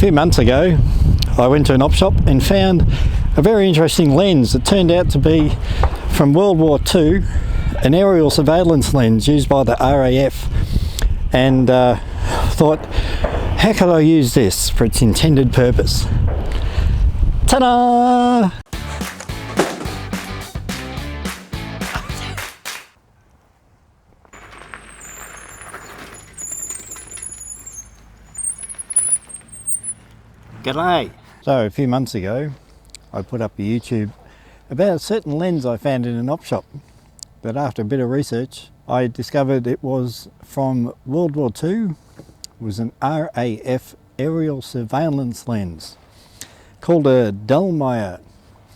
few months ago I went to an op shop and found a very interesting lens that turned out to be from World War II, an aerial surveillance lens used by the RAF, and thought, how could I use this for its intended purpose? Ta-da! G'day! So a few months ago I put up a YouTube about a certain lens I found in an op shop, but after a bit of research I discovered it was from World War II. It was an RAF aerial surveillance lens called a Delmeyer.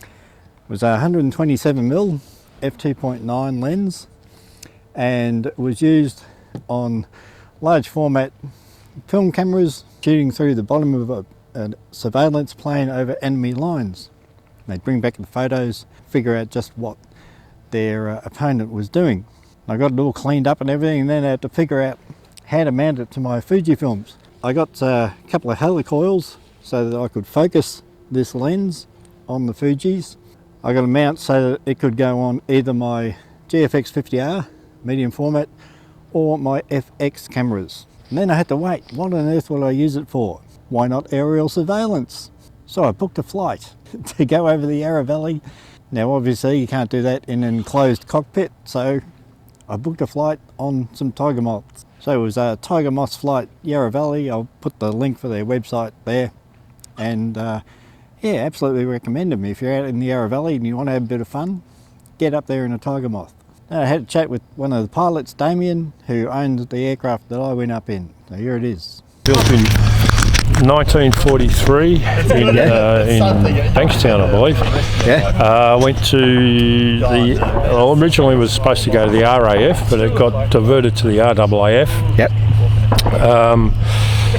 It was a 127mm f2.9 lens and it was used on large format film cameras shooting through the bottom of a surveillance plane over enemy lines. They'd bring back the photos, figure out just what their opponent was doing. I got it all cleaned up and everything, and then I had to figure out how to mount it to my Fujifilms. I got a couple of helicoils so that I could focus this lens on the Fujis. I got a mount so that it could go on either my GFX50R medium format or my FX cameras. And then I had to wait, what on earth will I use it for? Why not aerial surveillance? So I booked a flight to go over the Yarra Valley. Now obviously you can't do that in an enclosed cockpit, so I booked a flight on some Tiger Moths. So it was a Tiger Moth flight, Yarra Valley. I'll put the link for their website there. And yeah, absolutely recommend them. If you're out in the Yarra Valley and you want to have a bit of fun, get up there in a Tiger Moth. Now I had a chat with one of the pilots, Damien, who owned the aircraft that I went up in. So here it is. Built in 1943 in Bankstown, I believe. Yeah. Went to the, well, originally was supposed to go to the RAF, but it got diverted to the RWII. Yep.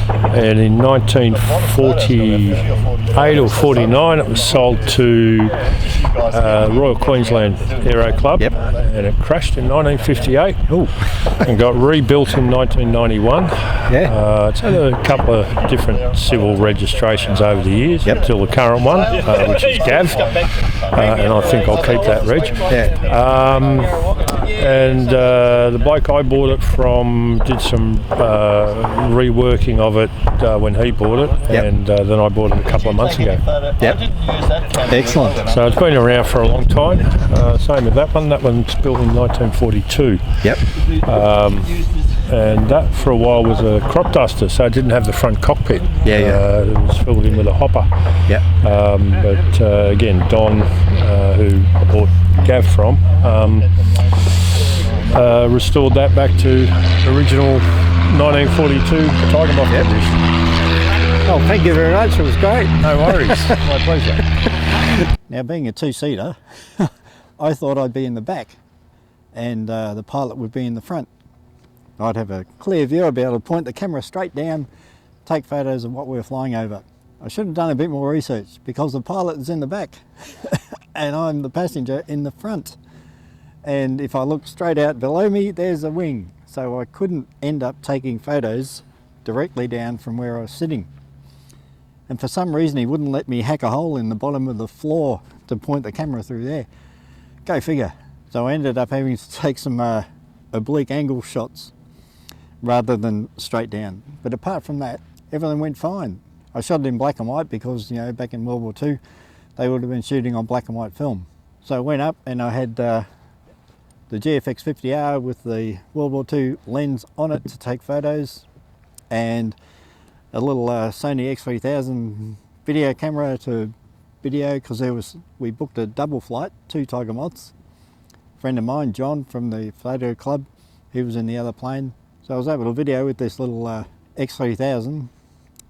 And in 1948 or 49 it was sold to Royal Queensland Aero Club. Yep. And it crashed in 1958. Ooh. And got rebuilt in 1991. Yeah. It's had a couple of different civil registrations over the years, yep, until the current one, which is GAV, and I think I'll keep that reg. Yeah. And the bloke I bought it from did some reworking of it when he bought it, yep, and then I bought it a couple of months ago. Yep. Excellent. So it's been around for a long time. Same with that one. That one's built in 1942. Yep. And that for a while was a crop duster, so it didn't have the front cockpit. Yeah, yeah. It was filled in with a hopper. Yep. But again, Don, who I bought Gav from, restored that back to original 1942 Tiger Moth condition. Oh, thank you very much. It was great. No worries. My pleasure. Now, being a two-seater, I thought I'd be in the back and the pilot would be in the front. I'd have a clear view. I'd be able to point the camera straight down, take photos of what we were flying over. I should have done a bit more research because the pilot is in the back and I'm the passenger in the front. And if I look straight out below me, there's a wing. So I couldn't end up taking photos directly down from where I was sitting. And for some reason, he wouldn't let me hack a hole in the bottom of the floor to point the camera through there. Go figure. So I ended up having to take some oblique angle shots rather than straight down. But apart from that, everything went fine. I shot it in black and white because, you know, back in World War II, they would have been shooting on black and white film. So I went up and I had the GFX50R with the World War II lens on it to take photos, and a little Sony X3000 video camera to video, because we booked a double flight, 2 Tiger Moths. A friend of mine, John from the photo club, he was in the other plane. So I was able to video with this little X3000,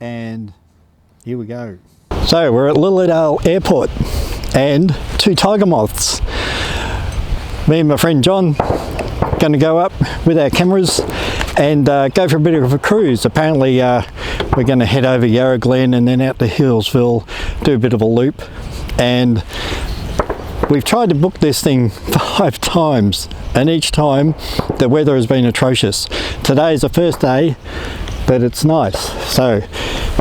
and here we go. So we're at Lilydale Airport and 2 Tiger Moths. Me and my friend John going to go up with our cameras and go for a bit of a cruise. Apparently we're going to head over Yarra Glen and then out to Hillsville, do a bit of a loop, and we've tried to book this thing 5 times and each time the weather has been atrocious. Today's the first day that it's nice, so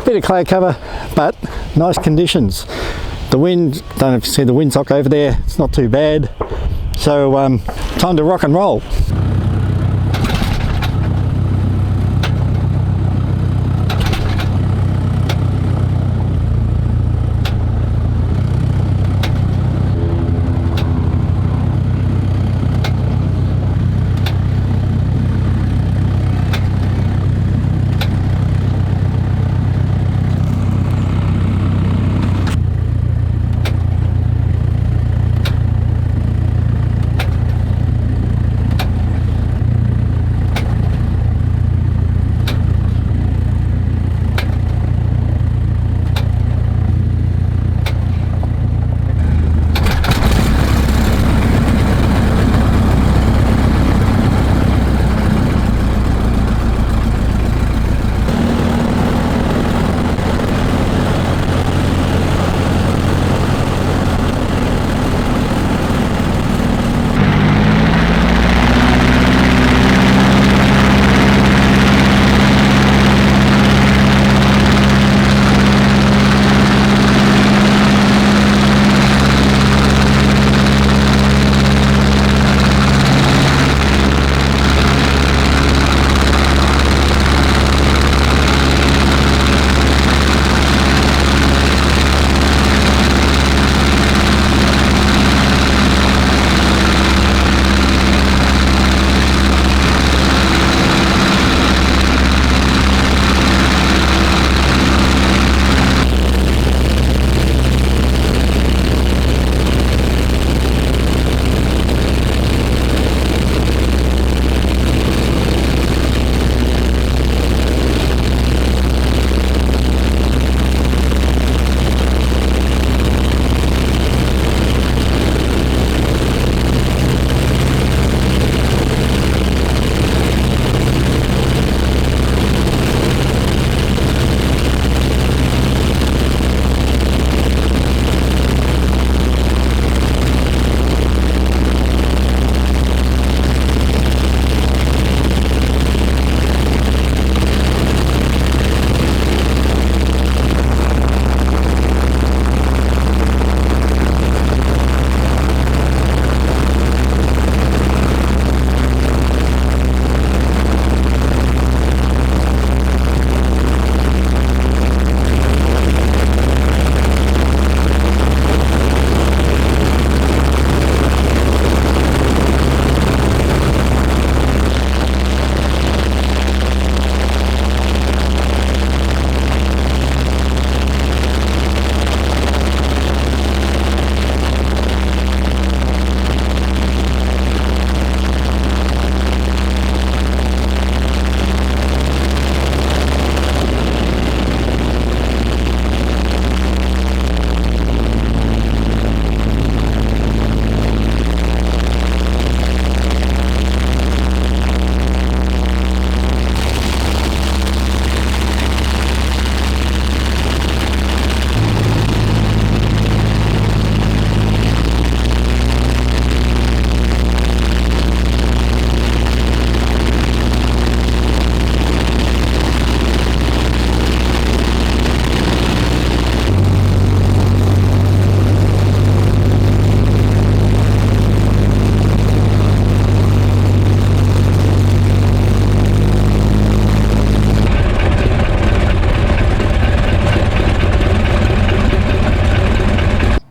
Bit of cloud cover, but nice conditions. The wind, don't know if you see the windsock over there, it's not too bad. So time to rock and roll.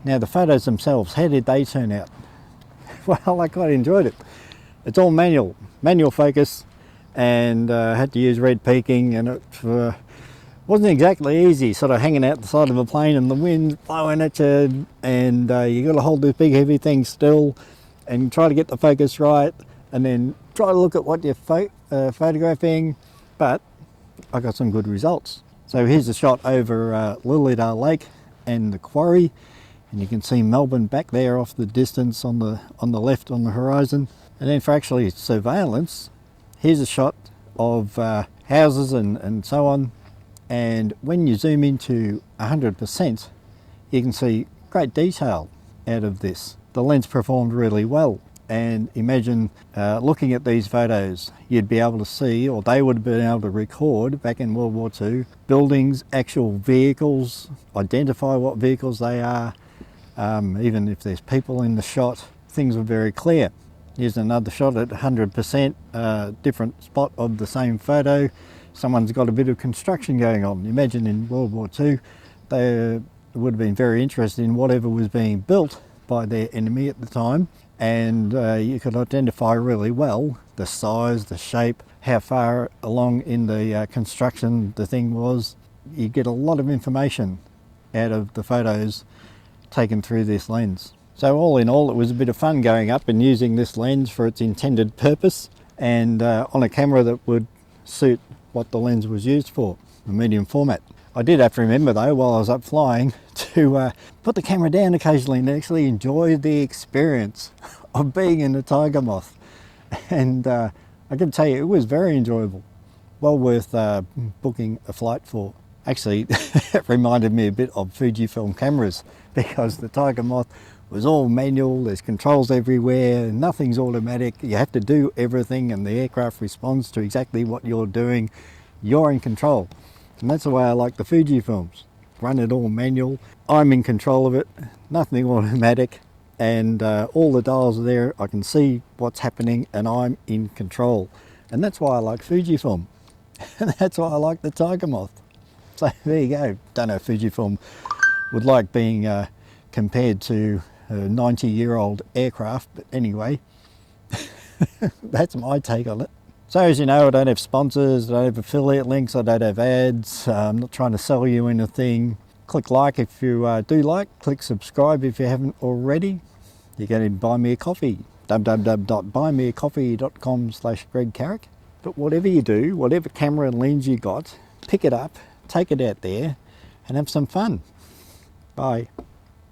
Now the photos themselves, how did they turn out? Well, I quite enjoyed it. It's all manual focus, and had to use red peaking, and it wasn't exactly easy, sort of hanging out the side of a plane and the wind blowing at you, and you got to hold this big heavy thing still and try to get the focus right, and then try to look at what you're photographing, but I got some good results. So here's a shot over Lilydale Lake and the quarry, and you can see Melbourne back there off the distance on the left on the horizon. And then for actually surveillance, here's a shot of houses and so on, and when you zoom into 100%, you can see great detail out of this. The lens performed really well. and imagine looking at these photos. You'd be able to see, or they would have been able to record back in World War II, buildings, actual vehicles, identify what vehicles they are, even if there's people in the shot. Things were very clear. Here's another shot at 100%, different spot of the same photo. Someone's got a bit of construction going on. Imagine in World War II, they would have been very interested in whatever was being built by their enemy at the time, and you could identify really well the size, the shape, how far along in the construction the thing was. You get a lot of information out of the photos taken through this lens. So all in all, it was a bit of fun going up and using this lens for its intended purpose, and on a camera that would suit what the lens was used for, the medium format. I did have to remember though, while I was up flying, to put the camera down occasionally and actually enjoy the experience of being in the Tiger Moth. And I can tell you, it was very enjoyable. Well worth booking a flight for. Actually, it reminded me a bit of Fujifilm cameras, because the Tiger Moth was all manual, there's controls everywhere, nothing's automatic, you have to do everything and the aircraft responds to exactly what you're doing. You're in control. And that's the way I like the Fujifilms. Run it all manual, I'm in control of it, nothing automatic, and all the dials are there, I can see what's happening and I'm in control. And that's why I like Fujifilm. And that's why I like the Tiger Moth. So there you go. Don't know if Fujifilm would like being compared to a 90-year-old aircraft, but anyway, that's my take on it. So as you know, I don't have sponsors, I don't have affiliate links, I don't have ads, I'm not trying to sell you anything. Click like if you do like, click subscribe if you haven't already. You can buy me a coffee, www.buymeacoffee.com/Greg Carrick. But whatever you do, whatever camera and lens you got, pick it up, take it out there and have some fun. Bye.